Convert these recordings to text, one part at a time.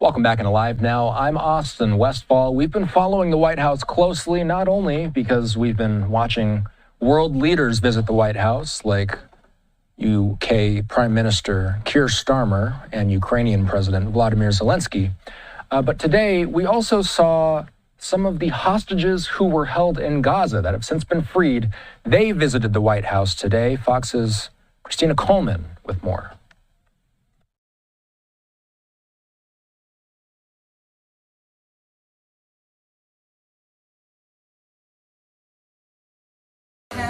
Welcome back into Live Now. I'm Austin Westfall. We've been following the White House closely, not only because we've been watching world leaders visit the White House, like UK Prime Minister Keir Starmer and Ukrainian President Vladimir Zelensky, but today we also saw some of the hostages who were held in Gaza that have since been freed. They visited the White House today. Fox's Christina Coleman with more.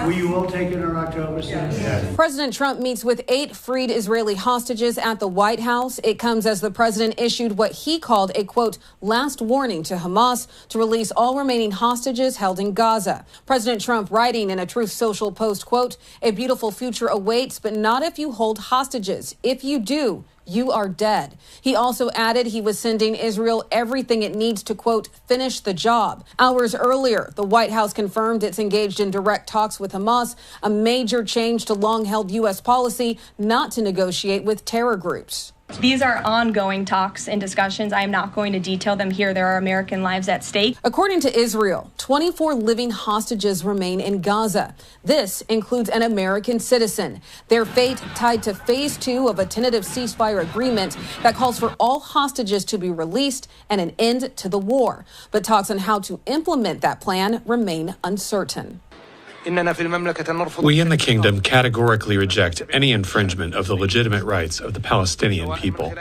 Were you all taken on October 6th? Yes. President Trump meets with 8 freed Israeli hostages at the White House. It comes as the president issued what he called a, quote, last warning to Hamas to release all remaining hostages held in Gaza. President Trump writing in a Truth Social post, quote, a beautiful future awaits, but not if you hold hostages. If you do, you are dead. He also added he was sending Israel everything it needs to, quote, finish the job. Hours earlier, the White House confirmed it's engaged in direct talks with Hamas, a major change to long-held U.S. policy not to negotiate with terror groups. These are ongoing talks and discussions. I am not going to detail them here. There are American lives at stake. According to Israel, 24 living hostages remain in Gaza. This includes an American citizen. Their fate tied to phase 2 of a tentative ceasefire agreement that calls for all hostages to be released and an end to the war. But talks on how to implement that plan remain uncertain. We in the kingdom categorically reject any infringement of the legitimate rights of the Palestinian people.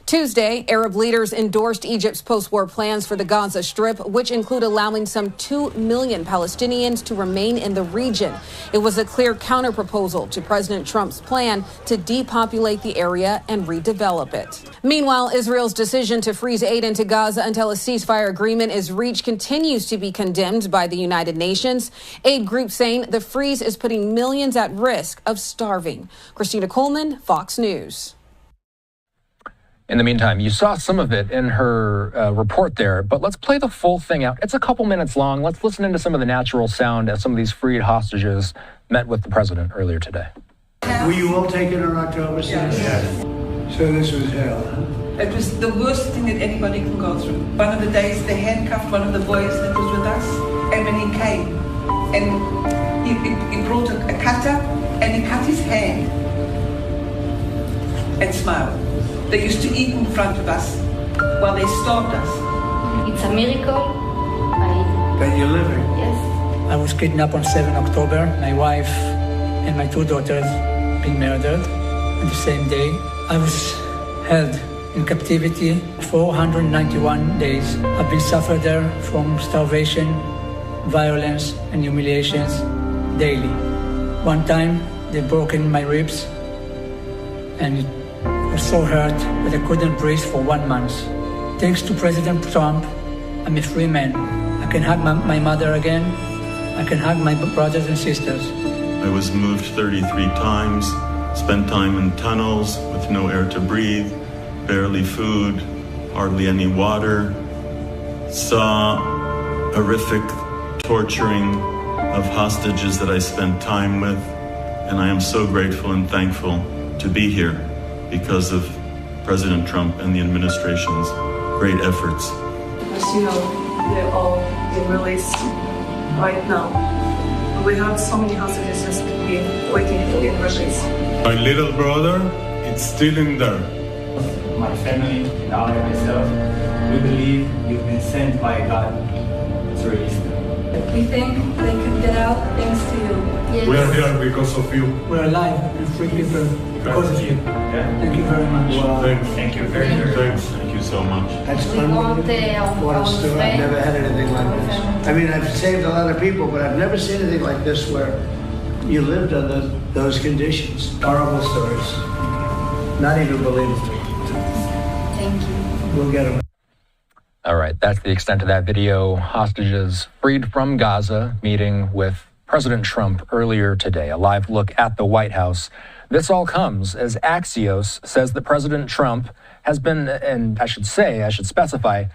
Tuesday, Arab leaders endorsed Egypt's post-war plans for the Gaza Strip, which include allowing some 2 million Palestinians to remain in the region. It was a clear counterproposal to President Trump's plan to depopulate the area and redevelop it. Meanwhile, Israel's decision to freeze aid into Gaza until a ceasefire agreement is reached continues to be condemned by the United Nations. Aid groups saying the freeze is putting millions at risk of starving. Christina Coleman, Fox News. In the meantime, you saw some of it in her report there, but let's play the full thing out. It's a couple minutes long. Let's listen into some of the natural sound as some of these freed hostages met with the president earlier today. Were you all taken on October 6th? Yes. So this was hell, huh? It was the worst thing that anybody can go through. One of the days they handcuffed one of the boys that was with us, and when he came, and he brought a cutter, and he cut his hand and smiled. They used to eat in front of us while they starved us. It's a miracle. That you're living? Yes. I was kidnapped on 7 October. My wife and my 2 daughters been murdered on the same day. I was held in captivity 491 days. I've been suffered there from starvation, violence, and humiliations daily. One time, they broke in my ribs, and it was so hurt that I couldn't breathe for 1 month. Thanks to President Trump, I'm a free man. I can hug my mother again. I can hug my brothers and sisters. I was moved 33 times, spent time in tunnels with no air to breathe, barely food, hardly any water, saw horrific torturing of hostages that I spent time with, and I am so grateful and thankful to be here because of President Trump and the administration's great efforts. As you know, they're all being released right now. We have so many hostages just waiting to get released. My little brother is still in there. My family and I myself, we believe you've been sent by God to release them. We think they can get out thanks to you. Yes. We are here because of you. We're alive and free people because of you. Yeah. Thank you very much. Wow. Thank you very much. Thanks. Thank you so much. That's unbelievable. What a story. I've never had anything like this. I mean, I've saved a lot of people, but I've never seen anything like this where you lived under those conditions. Horrible stories. Not even believable. Thank you. We'll get them. All right, that's the extent of that video. Hostages freed from Gaza meeting with President Trump earlier today. A live look at the White House. This all comes as Axios says that President Trump has been, and I should specify,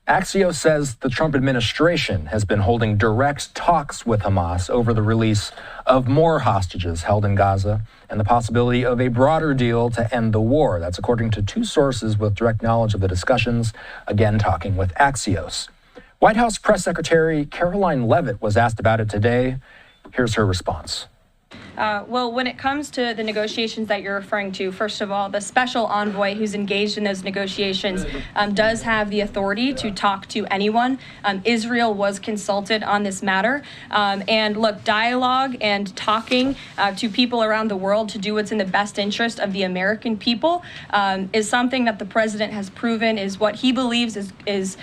Axios says the Trump administration has been holding direct talks with Hamas over the release of more hostages held in Gaza and the possibility of a broader deal to end the war. That's according to two sources with direct knowledge of the discussions, again talking with Axios. White House Press Secretary Caroline Leavitt was asked about it today. Here's her response. Well, when it comes to the negotiations that you're referring to, first of all, the special envoy who's engaged in those negotiations does have the authority to talk to anyone. Israel was consulted on this matter. And look, dialogue and talking to people around the world to do what's in the best interest of the American people is something that the president has proven is what he believes is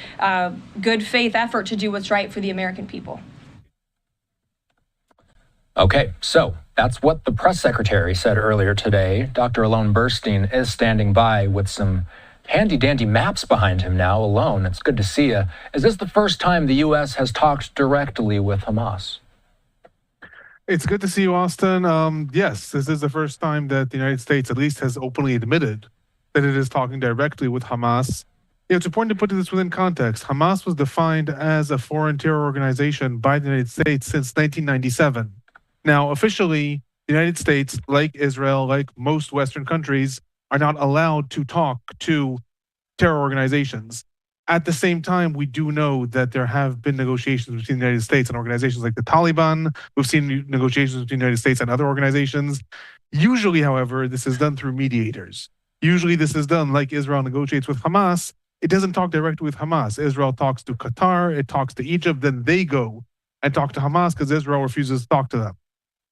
good faith effort to do what's right for the American people. Okay, so that's what the press secretary said earlier today. Dr. Alon Burstein is standing by with some handy-dandy maps behind him now. Alon, it's good to see you. Is this the first time the U.S. has talked directly with Hamas? It's good to see you, Austin. Yes, this is the first time that the United States at least has openly admitted that it is talking directly with Hamas. It's important to put this within context. Hamas was defined as a foreign terror organization by the United States since 1997. Now, officially, the United States, like Israel, like most Western countries, are not allowed to talk to terror organizations. At the same time, we do know that there have been negotiations between the United States and organizations like the Taliban. We've seen negotiations between the United States and other organizations. Usually, however, this is done through mediators. Usually, this is done like Israel negotiates with Hamas. It doesn't talk directly with Hamas. Israel talks to Qatar, it talks to Egypt, then they go and talk to Hamas because Israel refuses to talk to them.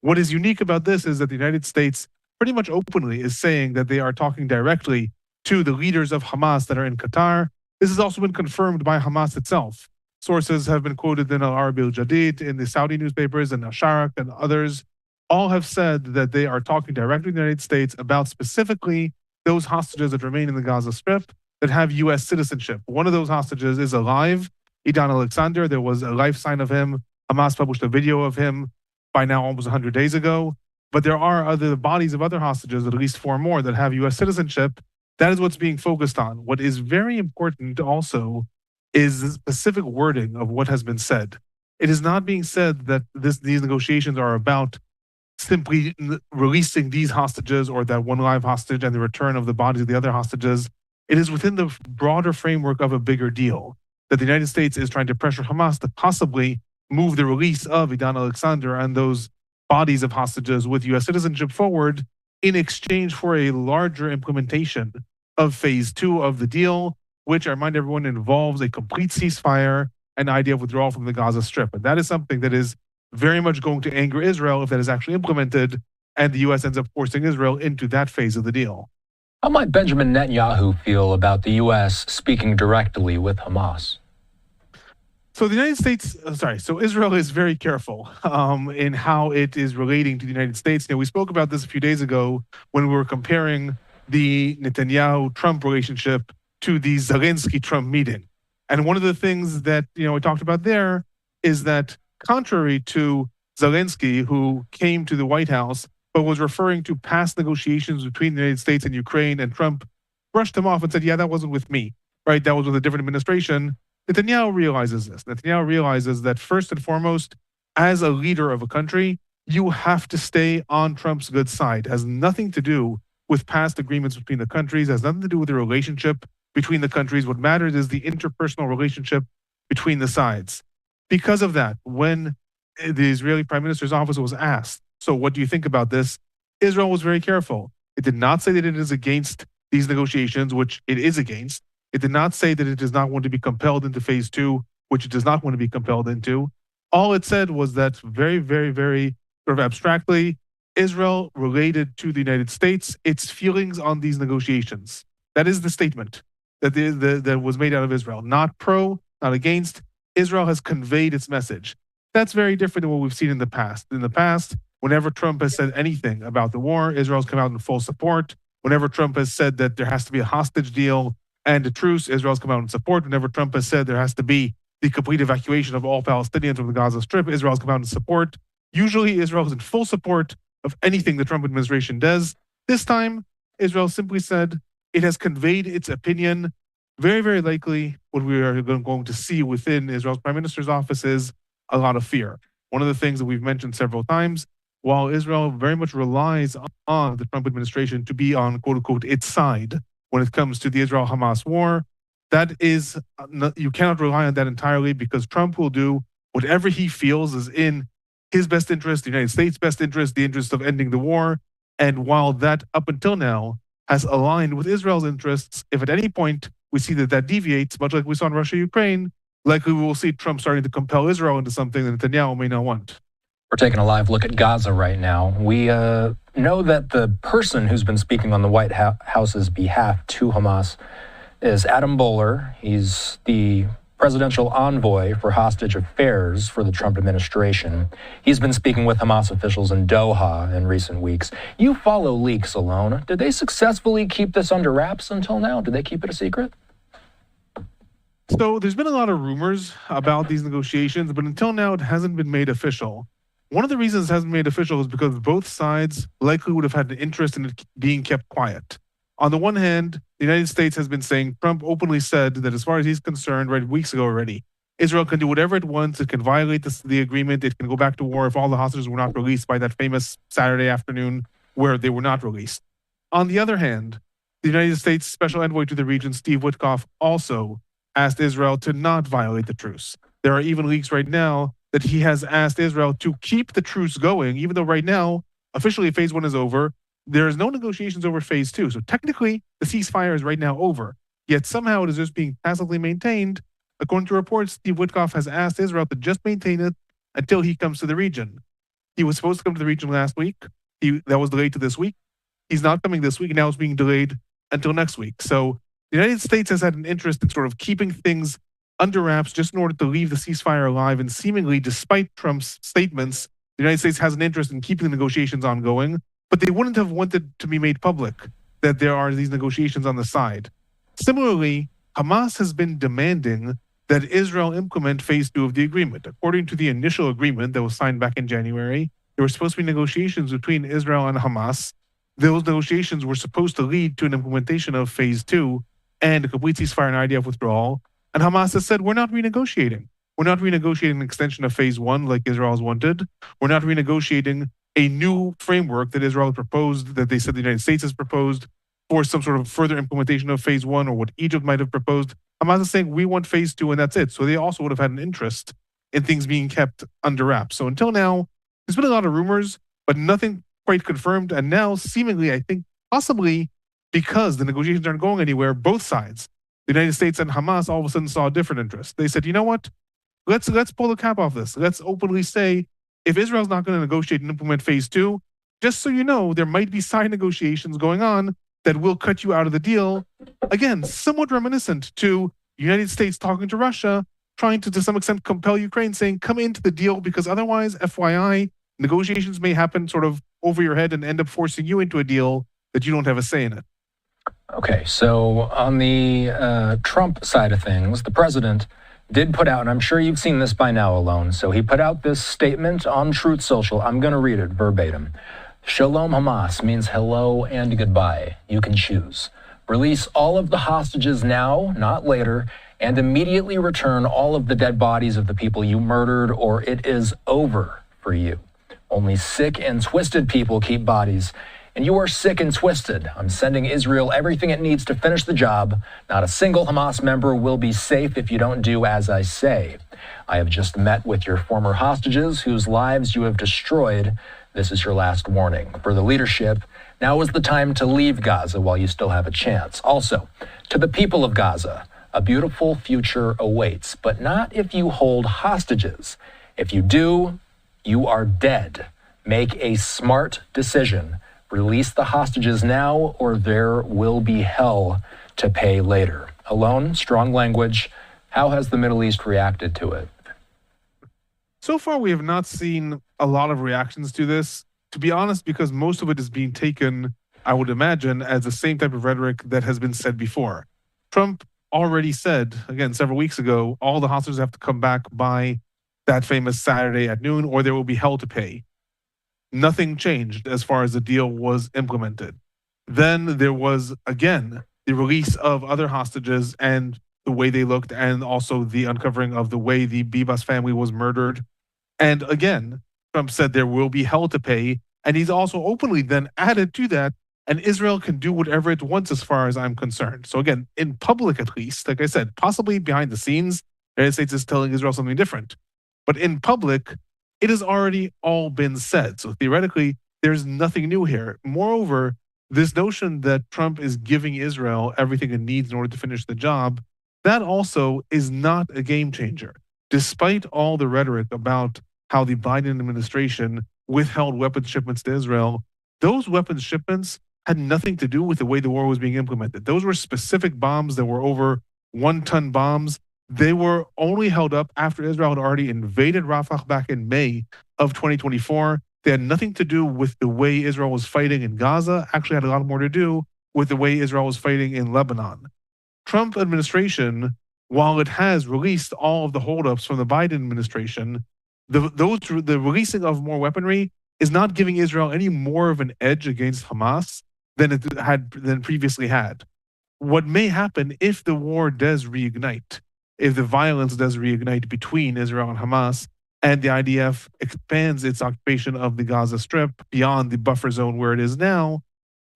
What is unique about this is that the United States pretty much openly is saying that they are talking directly to the leaders of Hamas that are in Qatar. This has also been confirmed by Hamas itself. Sources have been quoted in Al Arabi Al Jadid, in the Saudi newspapers, and Al Sharak and others. All have said that they are talking directly to the United States about specifically those hostages that remain in the Gaza Strip that have U.S. citizenship. One of those hostages is alive, Idan Alexander. There was a life sign of him. Hamas published a video of him by now almost 100 days ago. But there are other bodies of other hostages, at least 4 more, that have U.S. citizenship. That is what's being focused on. What is very important also is the specific wording of what has been said. It is not being said that these negotiations are about simply releasing these hostages or that one live hostage and the return of the bodies of the other hostages. It is within the broader framework of a bigger deal that the United States is trying to pressure Hamas to possibly move the release of Idan Alexander and those bodies of hostages with U.S. citizenship forward in exchange for a larger implementation of phase 2 of the deal, which, I remind everyone, involves a complete ceasefire and idea of withdrawal from the Gaza Strip. And that is something that is very much going to anger Israel if that is actually implemented and the U.S. ends up forcing Israel into that phase of the deal. How might Benjamin Netanyahu feel about the U.S. speaking directly with Hamas? So the United States, so Israel is very careful in how it is relating to the United States. We spoke about this a few days ago when we were comparing the Netanyahu-Trump relationship to the Zelensky-Trump meeting. And one of the things that we talked about there is that contrary to Zelensky, who came to the White House but was referring to past negotiations between the United States and Ukraine, and Trump brushed him off and said, yeah, that wasn't with me, right? That was with a different administration. Netanyahu realizes this. Netanyahu realizes that first and foremost, as a leader of a country, you have to stay on Trump's good side. It has nothing to do with past agreements between the countries. It has nothing to do with the relationship between the countries. What matters is the interpersonal relationship between the sides. Because of that, when the Israeli Prime Minister's office was asked, so what do you think about this? Israel was very careful. It did not say that it is against these negotiations, which it is against. It did not say that it does not want to be compelled into phase 2, which it does not want to be compelled into. All it said was that very, very, very sort of abstractly, Israel related to the United States its feelings on these negotiations. That is the statement that was made out of Israel. Not pro, not against. Israel has conveyed its message. That's very different than what we've seen in the past. In the past, whenever Trump has said anything about the war, Israel's come out in full support. Whenever Trump has said that there has to be a hostage deal and a truce, Israel's come out in support. Whenever Trump has said there has to be the complete evacuation of all Palestinians from the Gaza Strip, Israel's come out in support. Usually, Israel is in full support of anything the Trump administration does. This time, Israel simply said it has conveyed its opinion. Very, very likely, what we are going to see within Israel's prime minister's office is a lot of fear. One of the things that we've mentioned several times, while Israel very much relies on the Trump administration to be on, quote unquote, its side when it comes to the Israel-Hamas war, that is, you cannot rely on that entirely, because Trump will do whatever he feels is in his best interest, the United States' best interest, the interest of ending the war. And while that up until now has aligned with Israel's interests, if at any point we see that that deviates, much like we saw in Russia-Ukraine, likely we will see Trump starting to compel Israel into something that Netanyahu may not want. We're taking a live look at Gaza right now. We know that the person who's been speaking on the White House's behalf to Hamas is Adam Boehler. He's the presidential envoy for hostage affairs for the Trump administration. He's been speaking with Hamas officials in Doha in recent weeks. You follow leaks, Alon. Did they successfully keep this under wraps until now? Did they keep it a secret? So there's been a lot of rumors about these negotiations, but until now it hasn't been made official. One of the reasons it hasn't been made official is because both sides likely would have had an interest in it being kept quiet. On the one hand, the United States has been saying, Trump openly said that as far as he's concerned, right, weeks ago already, Israel can do whatever it wants. It can violate the agreement. It can go back to war if all the hostages were not released by that famous Saturday afternoon where they were not released. On the other hand, the United States Special Envoy to the region, Steve Witkoff, also asked Israel to not violate the truce. There are even leaks right now that he has asked Israel to keep the truce going, even though right now, officially phase 1 is over. There is no negotiations over phase 2. So technically, the ceasefire is right now over. Yet somehow it is just being passively maintained. According to reports, Steve Witkoff has asked Israel to just maintain it until he comes to the region. He was supposed to come to the region last week. That was delayed to this week. He's not coming this week, and now it's being delayed until next week. So the United States has had an interest in sort of keeping things under wraps just in order to leave the ceasefire alive. And seemingly, despite Trump's statements, the United States has an interest in keeping the negotiations ongoing. But they wouldn't have wanted to be made public that there are these negotiations on the side. Similarly, Hamas has been demanding that Israel implement phase 2 of the agreement. According to the initial agreement that was signed back in January, there were supposed to be negotiations between Israel and Hamas. Those negotiations were supposed to lead to an implementation of phase 2 and a complete ceasefire and IDF withdrawal. And Hamas has said, we're not renegotiating. We're not renegotiating an extension of phase 1 like Israel has wanted. We're not renegotiating a new framework that Israel proposed, that they said the United States has proposed, for some sort of further implementation of phase 1 or what Egypt might have proposed. Hamas is saying we want phase 2 and that's it. So they also would have had an interest in things being kept under wraps. So until now, there's been a lot of rumors, but nothing quite confirmed. And now, seemingly, I think possibly because the negotiations aren't going anywhere, both sides, the United States and Hamas, all of a sudden saw a different interest. They said, you know what? Let's pull the cap off this. Let's openly say, if Israel's not going to negotiate and implement phase 2, just so you know, there might be side negotiations going on that will cut you out of the deal. Again, somewhat reminiscent to the United States talking to Russia, trying to some extent compel Ukraine, saying, come into the deal, because otherwise, FYI, negotiations may happen sort of over your head and end up forcing you into a deal that you don't have a say in it. Okay, so on the Trump side of things, the president did put out, and I'm sure you've seen this by now, Alon, so he put out this statement on Truth Social. I'm going to read it verbatim. Shalom Hamas means hello and goodbye. You can choose. Release all of the hostages now, not later, and immediately return all of the dead bodies of the people you murdered, or it is over for you. Only sick and twisted people keep bodies, and you are sick and twisted. I'm sending Israel everything it needs to finish the job. Not a single Hamas member will be safe if you don't do as I say. I have just met with your former hostages whose lives you have destroyed. This is your last warning. For the leadership, now is the time to leave Gaza while you still have a chance. Also, to the people of Gaza, a beautiful future awaits, but not if you hold hostages. If you do, you are dead. Make a smart decision. Release the hostages now, or there will be hell to pay later. Alon, strong language. How has the Middle East reacted to it? So far, we have not seen a lot of reactions to this, to be honest, because most of it is being taken, I would imagine, as the same type of rhetoric that has been said before. Trump already said, again, several weeks ago, all the hostages have to come back by that famous Saturday at noon, or there will be hell to pay. Nothing changed as far as the deal was implemented. Then there was, again, the release of other hostages, and the way they looked, and also the uncovering of the way the Bibas family was murdered. And again, Trump said there will be hell to pay. And he's also openly then added to that, and Israel can do whatever it wants as far as I'm concerned. So again, in public at least, like I said, possibly behind the scenes, the United States is telling Israel something different. But in public, it has already all been said. So theoretically, there's nothing new here. Moreover, this notion that Trump is giving Israel everything it needs in order to finish the job, that also is not a game changer. Despite all the rhetoric about how the Biden administration withheld weapons shipments to Israel, those weapons shipments had nothing to do with the way the war was being implemented. Those were specific bombs that were over 1-ton bombs. They were only held up after Israel had already invaded Rafah back in May of 2024. They had nothing to do with the way Israel was fighting in Gaza, actually had a lot more to do with the way Israel was fighting in Lebanon. Trump administration, while it has released all of the holdups from the Biden administration, the releasing of more weaponry is not giving Israel any more of an edge against Hamas than previously had. What may happen if the war does reignite, if the violence does reignite between Israel and Hamas, and the IDF expands its occupation of the Gaza Strip beyond the buffer zone where it is now,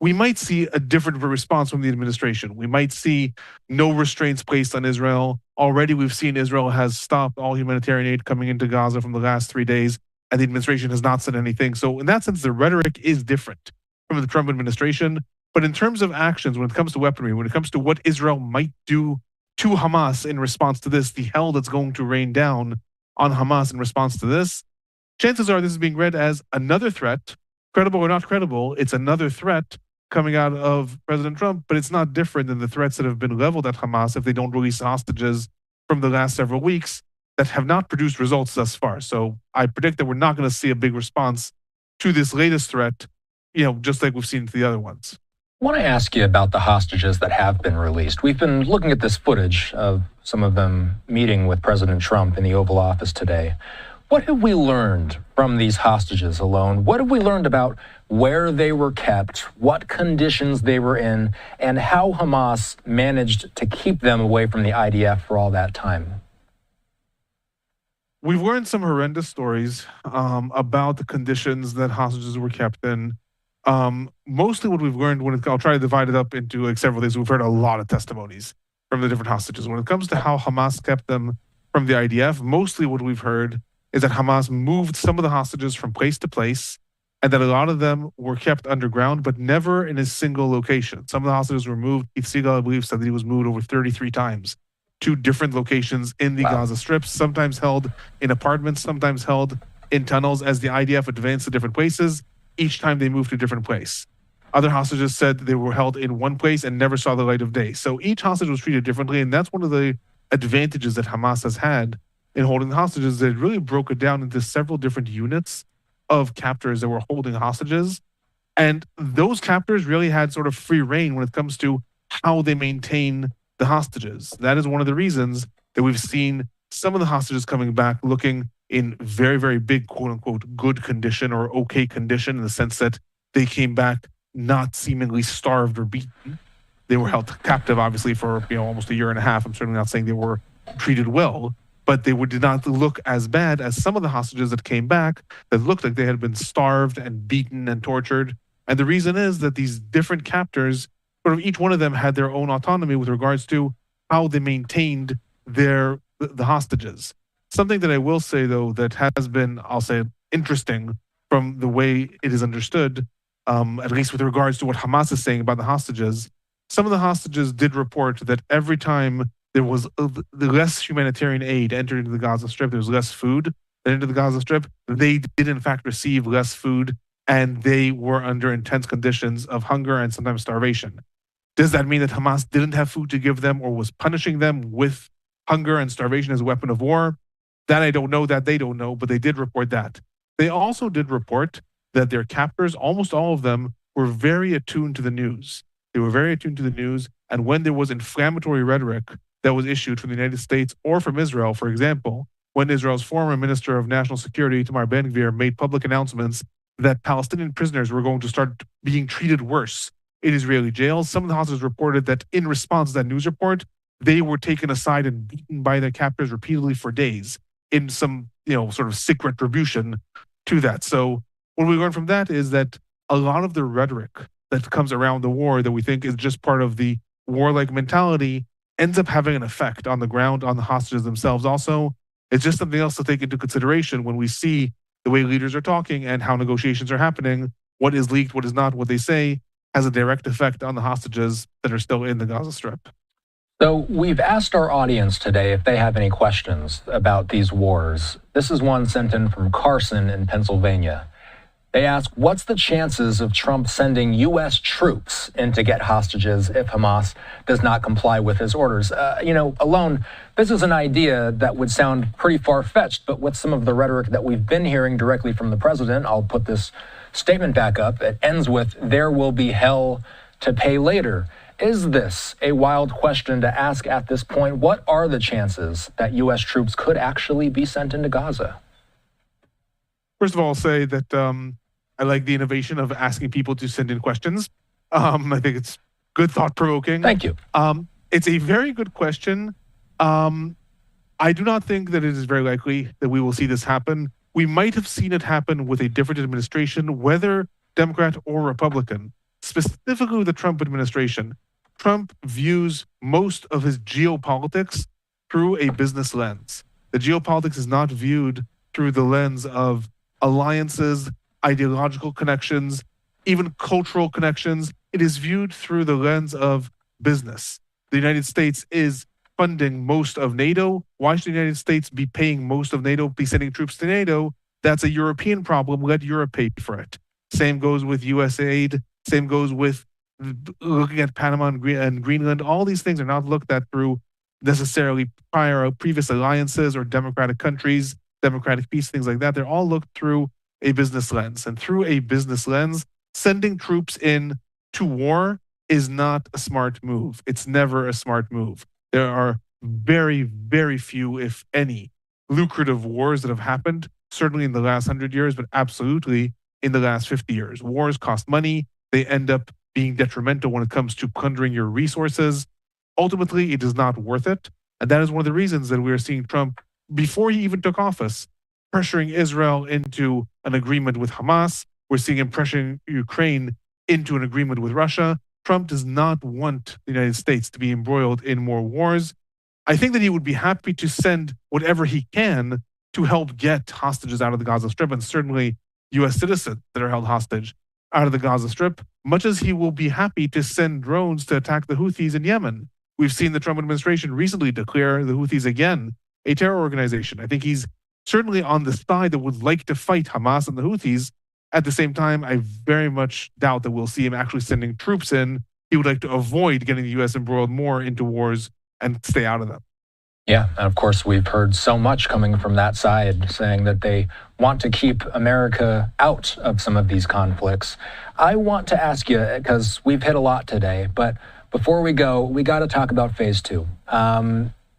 we might see a different response from the administration. We might see no restraints placed on Israel. Already we've seen Israel has stopped all humanitarian aid coming into Gaza from the last 3 days, and the administration has not said anything. So in that sense, the rhetoric is different from the Trump administration. But in terms of actions, when it comes to weaponry, when it comes to what Israel might do to Hamas in response to this, the hell that's going to rain down on Hamas in response to this, chances are this is being read as another threat, credible or not credible. It's another threat coming out of President Trump, but it's not different than the threats that have been leveled at Hamas if they don't release hostages from the last several weeks that have not produced results thus far. So I predict that we're not going to see a big response to this latest threat, just like we've seen to the other ones. I want to ask you about the hostages that have been released. We've been looking at this footage of some of them meeting with President Trump in the Oval Office today. What have we learned from these hostages alone? What have we learned about where they were kept, what conditions they were in, and how Hamas managed to keep them away from the IDF for all that time? We've learned some horrendous stories about the conditions that hostages were kept in. Mostly what we've learned, I'll try to divide it up into several things. We've heard a lot of testimonies from the different hostages. When it comes to how Hamas kept them from the IDF, mostly what we've heard is that Hamas moved some of the hostages from place to place, and that a lot of them were kept underground, but never in a single location. Some of the hostages were moved. Keith Siegel, I believe, said that he was moved over 33 times to different locations in the Gaza Strip, sometimes held in apartments, sometimes held in tunnels as the IDF advanced to different places. Each time they moved to a different place. Other hostages said they were held in one place and never saw the light of day. So each hostage was treated differently, and that's one of the advantages that Hamas has had in holding the hostages. They really broke it down into several different units of captors that were holding hostages. And those captors really had sort of free reign when it comes to how they maintain the hostages. That is one of the reasons that we've seen some of the hostages coming back looking in very, very big, quote unquote, good condition or okay condition, in the sense that they came back not seemingly starved or beaten. They were held captive, obviously, for almost a year and a half. I'm certainly not saying they were treated well, but they did not look as bad as some of the hostages that came back that looked like they had been starved and beaten and tortured. And the reason is that these different captors, sort of each one of them had their own autonomy with regards to how they maintained the hostages. Something that I will say, though, that has been, I'll say, interesting from the way it is understood, at least with regards to what Hamas is saying about the hostages. Some of the hostages did report that every time there was less humanitarian aid entered into the Gaza Strip, there was less food that entered the Gaza Strip, they did in fact receive less food, and they were under intense conditions of hunger and sometimes starvation. Does that mean that Hamas didn't have food to give them or was punishing them with hunger and starvation as a weapon of war? That I don't know, that they don't know, but they did report that. They also did report that their captors, almost all of them, were very attuned to the news. They were very attuned to the news, and when there was inflammatory rhetoric that was issued from the United States or from Israel, for example, when Israel's former Minister of National Security, Itamar Ben-Gvir, made public announcements that Palestinian prisoners were going to start being treated worse in Israeli jails, some of the hostages reported that in response to that news report, they were taken aside and beaten by their captors repeatedly for days in some, sort of sick retribution to that. So what we learn from that is that a lot of the rhetoric that comes around the war that we think is just part of the warlike mentality ends up having an effect on the ground, on the hostages themselves also. It's just something else to take into consideration when we see the way leaders are talking and how negotiations are happening. What is leaked, what is not, what they say has a direct effect on the hostages that are still in the Gaza Strip. So we've asked our audience today if they have any questions about these wars. This is one sent in from Carson in Pennsylvania. They ask, what's the chances of Trump sending U.S. troops in to get hostages if Hamas does not comply with his orders? Alone, this is an idea that would sound pretty far-fetched, but with some of the rhetoric that we've been hearing directly from the president, I'll put this statement back up. It ends with, there will be hell to pay later. Is this a wild question to ask at this point? What are the chances that U.S. troops could actually be sent into Gaza? First of all, I'll say that I like the innovation of asking people to send in questions. I think it's good, thought-provoking. Thank you. It's a very good question. I do not think that it is very likely that we will see this happen. We might have seen it happen with a different administration, whether Democrat or Republican. Specifically the Trump administration, Trump views most of his geopolitics through a business lens. The geopolitics is not viewed through the lens of alliances, ideological connections, even cultural connections. It is viewed through the lens of business. The United States is funding most of NATO. Why should the United States be paying most of NATO, be sending troops to NATO? That's a European problem. Let Europe pay for it. Same goes with US aid. Same goes with looking at Panama and Greenland. All these things are not looked at through necessarily previous alliances or democratic countries, democratic peace, things like that. They're all looked through a business lens. And through a business lens, sending troops in to war is not a smart move. It's never a smart move. There are very, very few, if any, lucrative wars that have happened, certainly in the last 100 years, but absolutely in the last 50 years. Wars cost money. They end up being detrimental when it comes to plundering your resources. Ultimately, it is not worth it. And that is one of the reasons that we are seeing Trump, before he even took office, pressuring Israel into an agreement with Hamas. We're seeing him pressuring Ukraine into an agreement with Russia. Trump does not want the United States to be embroiled in more wars. I think that he would be happy to send whatever he can to help get hostages out of the Gaza Strip, and certainly U.S. citizens that are held hostage out of the Gaza Strip, much as he will be happy to send drones to attack the Houthis in Yemen. We've seen the Trump administration recently declare the Houthis again a terror organization. I think he's certainly on the side that would like to fight Hamas and the Houthis. At the same time, I very much doubt that we'll see him actually sending troops in. He would like to avoid getting the U.S. embroiled more into wars and stay out of them. Yeah, and of course, we've heard so much coming from that side saying that they want to keep America out of some of these conflicts. I want to ask you, because we've hit a lot today, but before we go, we got to talk about phase 2.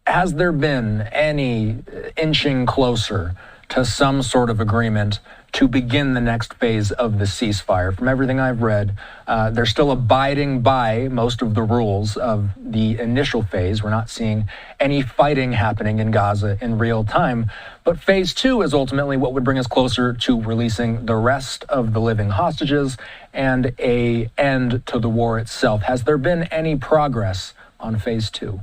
Has there been any inching closer to some sort of agreement to begin the next phase of the ceasefire? From everything I've read, they're still abiding by most of the rules of the initial phase. We're not seeing any fighting happening in Gaza in real time. But phase 2 is ultimately what would bring us closer to releasing the rest of the living hostages and an end to the war itself. Has there been any progress on phase 2?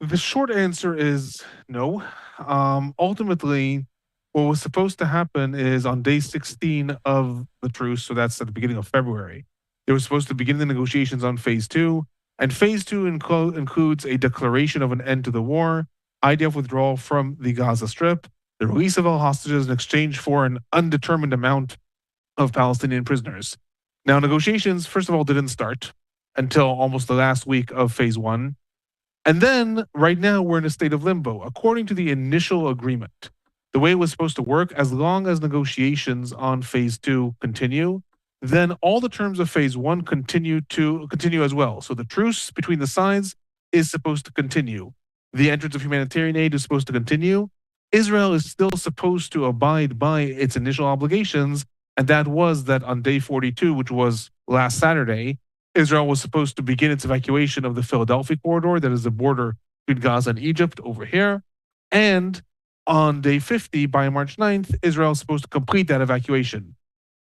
The short answer is no. Ultimately, what was supposed to happen is on day 16 of the truce, so that's at the beginning of February, they were supposed to begin the negotiations on phase 2. And phase 2 includes a declaration of an end to the war, IDF withdrawal from the Gaza Strip, the release of all hostages in exchange for an undetermined amount of Palestinian prisoners. Now, negotiations, first of all, didn't start until almost the last week of phase 1. And then, right now, we're in a state of limbo. According to the initial agreement, the way it was supposed to work, as long as negotiations on phase 2 continue, then all the terms of phase 1 continue as well. So the truce between the sides is supposed to continue. The entrance of humanitarian aid is supposed to continue. Israel is still supposed to abide by its initial obligations, and that was that on day 42, which was last Saturday, Israel was supposed to begin its evacuation of the Philadelphia corridor, that is the border between Gaza and Egypt over here. And on day 50, by March 9th, Israel is supposed to complete that evacuation.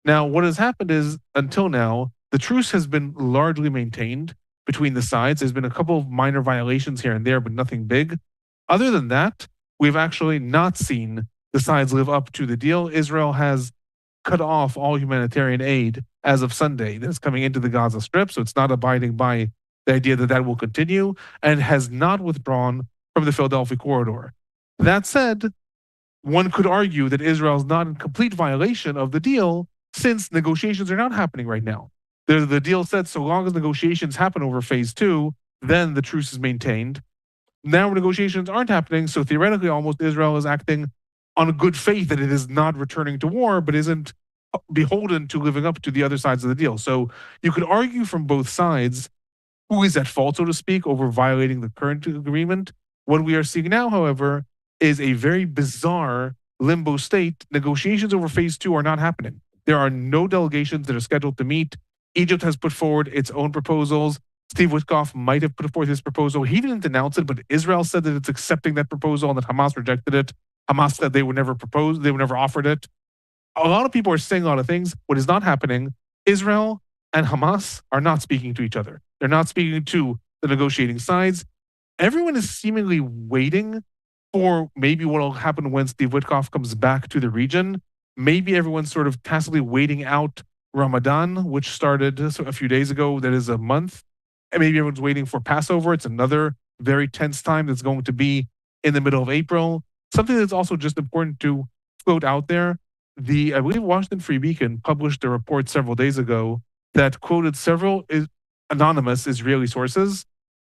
Now, what has happened is, until now, the truce has been largely maintained between the sides. There's been a couple of minor violations here and there, but nothing big. Other than that, we've actually not seen the sides live up to the deal. Israel has cut off all humanitarian aid as of Sunday that is coming into the Gaza Strip, so it's not abiding by the idea that that will continue, and has not withdrawn from the Philadelphia corridor. That said, one could argue that Israel is not in complete violation of the deal, since negotiations are not happening right now. The deal said so long as negotiations happen over phase 2, then the truce is maintained. Now negotiations aren't happening, so theoretically almost Israel is acting on good faith that it is not returning to war, but isn't beholden to living up to the other sides of the deal. So you could argue from both sides who is at fault, so to speak, over violating the current agreement. What we are seeing now, however, is a very bizarre limbo state. Negotiations over phase 2 are not happening. There are no delegations that are scheduled to meet. Egypt has put forward its own proposals. Steve Witkoff might have put forth his proposal. He didn't announce it, but Israel said that it's accepting that proposal and that Hamas rejected it. Hamas said they would never propose, they would never offered it. A lot of people are saying a lot of things. What is not happening, Israel and Hamas are not speaking to each other. They're not speaking to the negotiating sides. Everyone is seemingly waiting for maybe what will happen when Steve Witkoff comes back to the region. Maybe everyone's sort of tacitly waiting out Ramadan, which started a few days ago, that is a month. And maybe everyone's waiting for Passover. It's another very tense time that's going to be in the middle of April. Something that's also just important to float out there. I believe Washington Free Beacon published a report several days ago that quoted several anonymous Israeli sources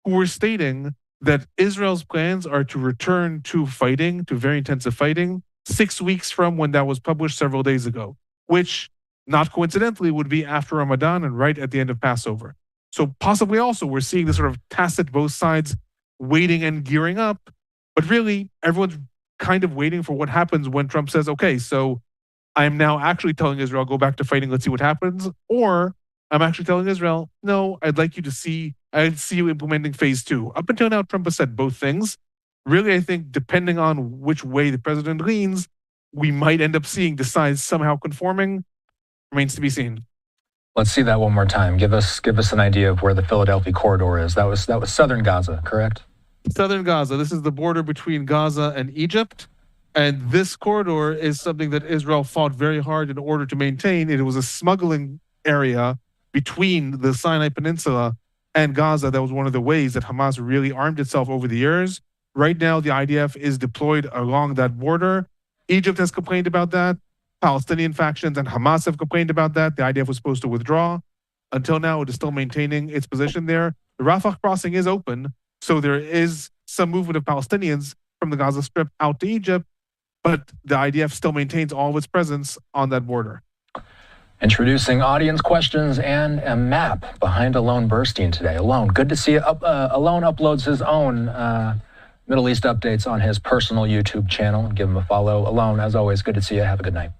who were stating that Israel's plans are to return to fighting, to very intensive fighting, 6 weeks from when that was published several days ago, which not coincidentally would be after Ramadan and right at the end of Passover. So possibly also we're seeing this sort of tacit both sides waiting and gearing up, but really everyone's kind of waiting for what happens when Trump says, okay, so I'm now actually telling Israel, go back to fighting, let's see what happens. Or I'm actually telling Israel, no, I'd see you implementing phase 2. Up until now, Trump has said both things. Really, I think depending on which way the president leans, we might end up seeing the sides somehow conforming. Remains to be seen. Let's see that one more time. Give us an idea of where the Philadelphia corridor is. That was southern Gaza, correct? Southern Gaza. This is the border between Gaza and Egypt. And this corridor is something that Israel fought very hard in order to maintain. It was a smuggling area between the Sinai Peninsula and Gaza. That was one of the ways that Hamas really armed itself over the years. Right now, the IDF is deployed along that border. Egypt has complained about that. Palestinian factions and Hamas have complained about that. The IDF was supposed to withdraw. Until now, it is still maintaining its position there. The Rafah crossing is open, so there is some movement of Palestinians from the Gaza Strip out to Egypt, but the IDF still maintains all of its presence on that border. Introducing audience questions and a map behind Alon Burstein today. Alon, good to see you. Alon uploads his own Middle East updates on his personal YouTube channel. Give him a follow. Alon, as always, good to see you. Have a good night.